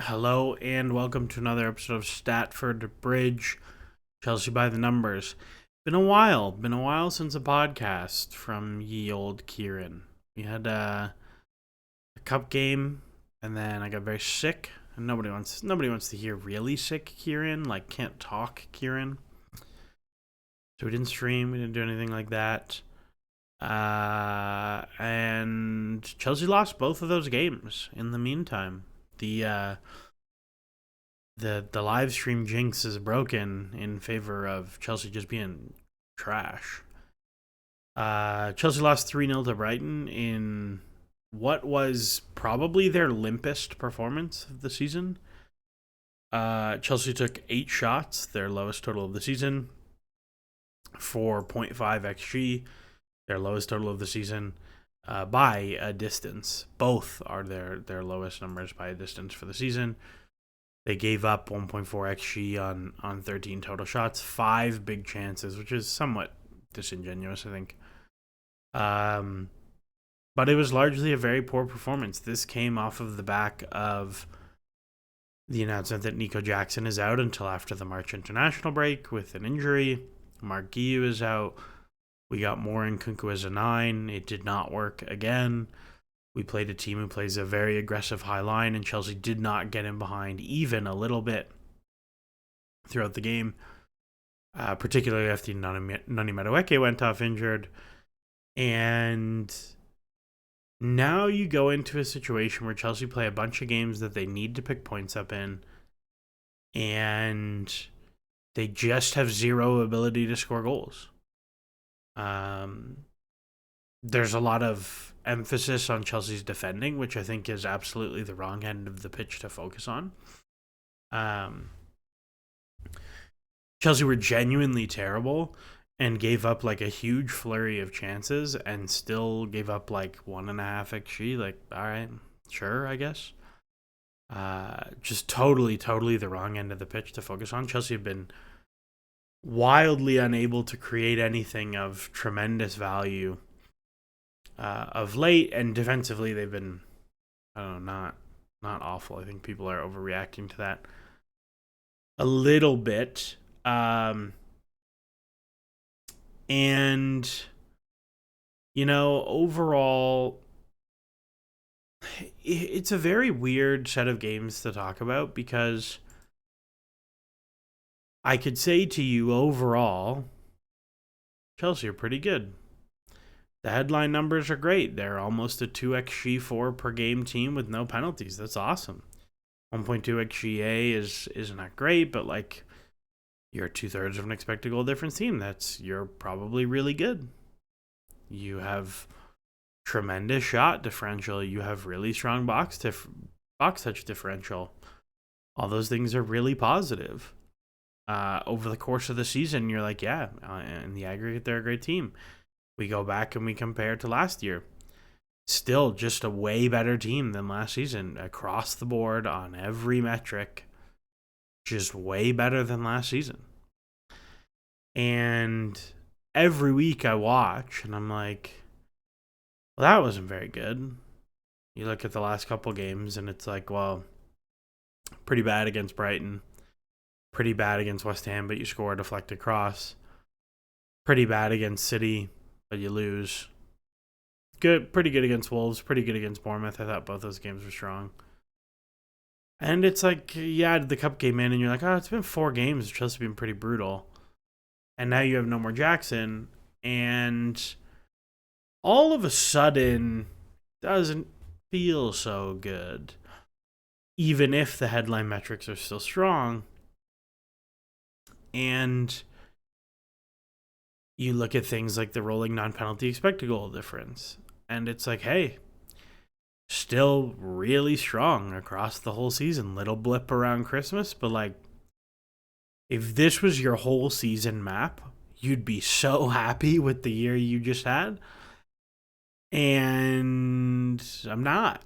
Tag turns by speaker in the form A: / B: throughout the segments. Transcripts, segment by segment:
A: Hello and welcome to another episode of Statford Bridge, Chelsea by the Numbers. Been a while since a podcast from ye old Kieran. We had a cup game, and then I got very sick. And nobody wants to hear really sick Kieran, like can't talk Kieran. So we didn't stream, we didn't do anything like that. And Chelsea lost both of those games in the meantime. The live stream jinx is broken in favor of Chelsea just being trash. Chelsea lost 3-0 to Brighton in what was probably their limpest performance of the season. Chelsea took 8 shots, their lowest total of the season, for 0.5 XG, their lowest total of the season, by a distance. Both are their lowest numbers by a distance for the season. They gave up 1.4 XG on 13 total shots, 5 big chances, which is somewhat disingenuous, I think. But it was largely a very poor performance. This came off of the back of the announcement that Nico Jackson is out until after the March international break with an injury. Mark Guiu is out. We got Morin Kunku as a 9. It did not work again. We played a team who plays a very aggressive high line, and Chelsea did not get in behind even a little bit throughout the game, particularly after Nani Madueke went off injured. And now you go into a situation where Chelsea play a bunch of games that they need to pick points up in, and they just have zero ability to score goals. There's a lot of emphasis on Chelsea's defending, which I think is absolutely the wrong end of the pitch to focus on. Chelsea were genuinely terrible and gave up like a huge flurry of chances and still gave up like 1.5 XG. Like, all right, sure, I guess. Just totally the wrong end of the pitch to focus on. Chelsea have been wildly unable to create anything of tremendous value of late, and defensively they've been, I don't know, not awful. I think people are overreacting to that a little bit. And overall, it's a very weird set of games to talk about because I could say to you overall, Chelsea are pretty good. The headline numbers are great. They're almost a 2xG4 per game team with no penalties. That's awesome. 1.2 xGA is not great, but like you're 2/3 of an expected goal difference team. You're probably really good. You have tremendous shot differential. You have really strong box touch differential. All those things are really positive. Over the course of the season, you're like, yeah, in the aggregate, they're a great team. We go back and we compare to last year. Still just a way better team than last season across the board on every metric. Just way better than last season. And every week I watch and I'm like, well, that wasn't very good. You look at the last couple games and it's like, well, pretty bad against Brighton. Pretty bad against West Ham, but you score a deflected cross. Pretty bad against City, but you lose. Pretty good against Wolves, pretty good against Bournemouth. I thought both those games were strong. And it's like, you add the cup game in, and you're like, oh, it's been 4 games. Chelsea been pretty brutal. And now you have no more Jackson, and all of a sudden, doesn't feel so good. Even if the headline metrics are still strong. And you look at things like the rolling non-penalty expected goal difference, and it's like, hey, still really strong across the whole season. Little blip around Christmas, but like, if this was your whole season map, you'd be so happy with the year you just had. And I'm not.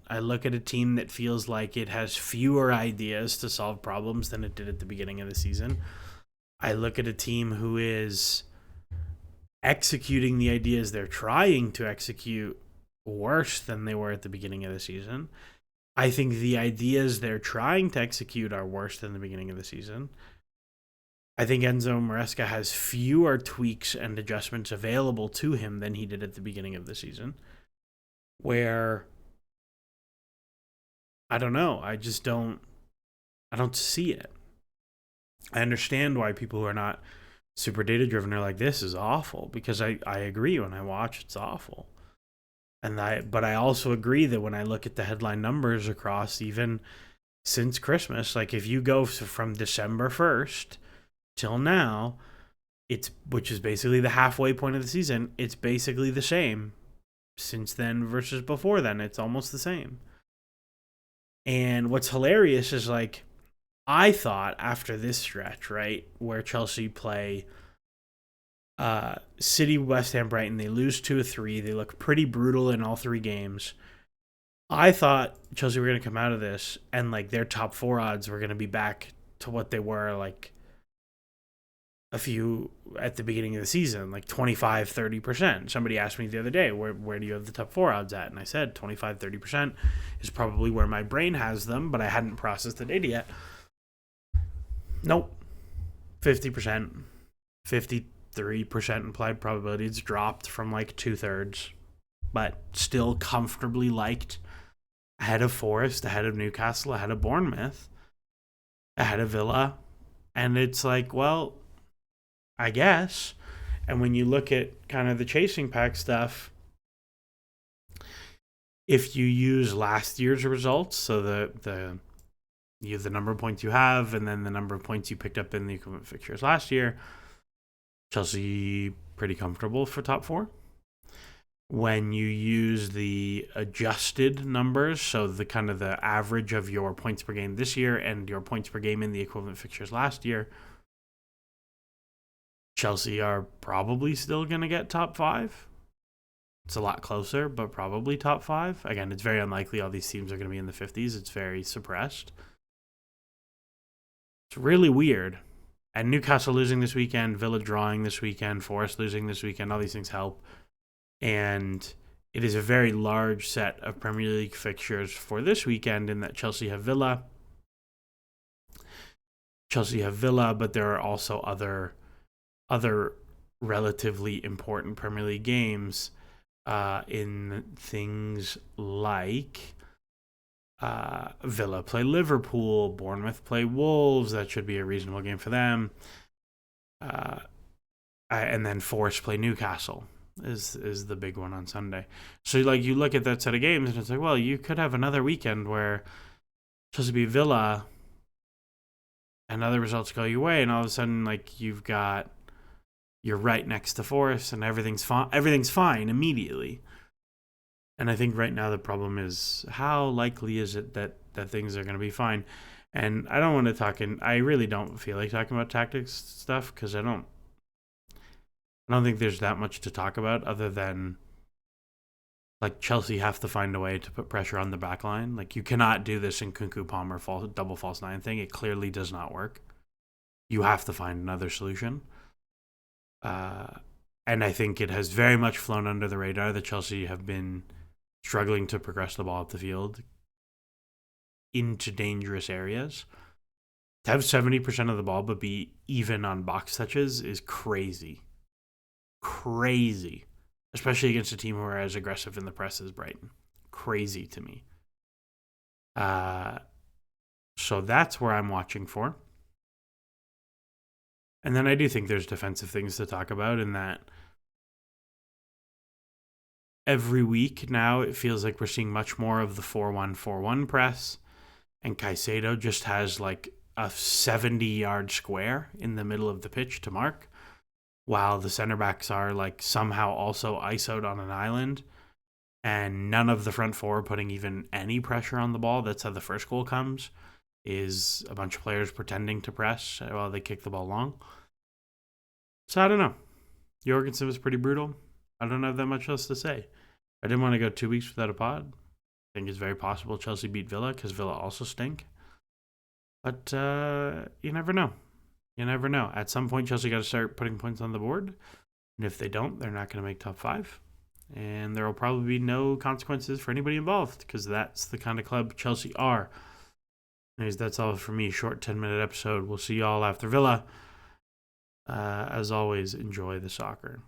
A: I look at a team that feels like it has fewer ideas to solve problems than it did at the beginning of the season. I look at a team who is executing the ideas they're trying to execute worse than they were at the beginning of the season. I think the ideas they're trying to execute are worse than the beginning of the season. I think Enzo Maresca has fewer tweaks and adjustments available to him than he did at the beginning of the season. Where I don't know, I don't see it. I understand why people who are not super data driven are like, this is awful, because I agree. When I watch, it's awful. But I also agree that when I look at the headline numbers across even since Christmas, like if you go from December 1st till now, which is basically the halfway point of the season, it's basically the same since then versus before then. It's almost the same. And what's hilarious is, like, I thought after this stretch, right, where Chelsea play City, West Ham, Brighton, they lose 2 of 3. They look pretty brutal in all 3 games. I thought Chelsea were going to come out of this and, like, their top 4 odds were going to be back to what they were, like, a few at the beginning of the season, like 25-30%. Somebody asked me the other day, where do you have the top 4 odds at? And I said 25-30% is probably where my brain has them, but I hadn't processed the data yet. Nope. 50%, 53% implied probability. It's dropped from like 2/3, but still comfortably liked, ahead of Forest, ahead of Newcastle, ahead of Bournemouth, ahead of Villa. And it's like, well, I guess. And when you look at kind of the chasing pack stuff, if you use last year's results, so you have the number of points you have, and then the number of points you picked up in the equivalent fixtures last year, Chelsea pretty comfortable for top 4. When you use the adjusted numbers, so the kind of the average of your points per game this year and your points per game in the equivalent fixtures last year, Chelsea are probably still going to get top 5. It's a lot closer, but probably top 5. Again, it's very unlikely all these teams are going to be in the 50s. It's very suppressed. It's really weird. And Newcastle losing this weekend, Villa drawing this weekend, Forest losing this weekend, all these things help. And it is a very large set of Premier League fixtures for this weekend in that Chelsea have Villa, but there are also other relatively important Premier League games in things like Villa play Liverpool, Bournemouth play Wolves. That should be a reasonable game for them. And then Forest play Newcastle is the big one on Sunday. So like you look at that set of games and it's like, well, you could have another weekend where Chelsea beat Villa and other results go your way, and all of a sudden, like, you're right next to Forest and everything's fine immediately. And I think right now the problem is, how likely is it that things are going to be fine? And I don't want to I really don't feel like talking about tactics stuff, because I don't think there's that much to talk about other than, like, Chelsea have to find a way to put pressure on the back line. Like, you cannot do this in Kunku Palmer double false 9 thing. It clearly does not work. You have to find another solution. And I think it has very much flown under the radar that Chelsea have been struggling to progress the ball up the field into dangerous areas. To have 70% of the ball but be even on box touches is crazy. Crazy. Especially against a team who are as aggressive in the press as Brighton. Crazy to me. So that's where I'm watching for. And then I do think there's defensive things to talk about, in that every week now it feels like we're seeing much more of the 4-1-4-1 press, and Caicedo just has like a 70-yard square in the middle of the pitch to mark, while the center backs are like somehow also isoed on an island, and none of the front four putting even any pressure on the ball. That's how the first goal comes, is a bunch of players pretending to press while they kick the ball long. So I don't know. Jorgensen was pretty brutal. I don't have that much else to say. I didn't want to go 2 weeks without a pod. I think it's very possible Chelsea beat Villa, because Villa also stink. But you never know. You never know. At some point, Chelsea got to start putting points on the board. And if they don't, they're not going to make top 5. And there will probably be no consequences for anybody involved because that's the kind of club Chelsea are. Anyways, that's all for me. Short 10-minute episode. We'll see y'all after Villa. As always, enjoy the soccer.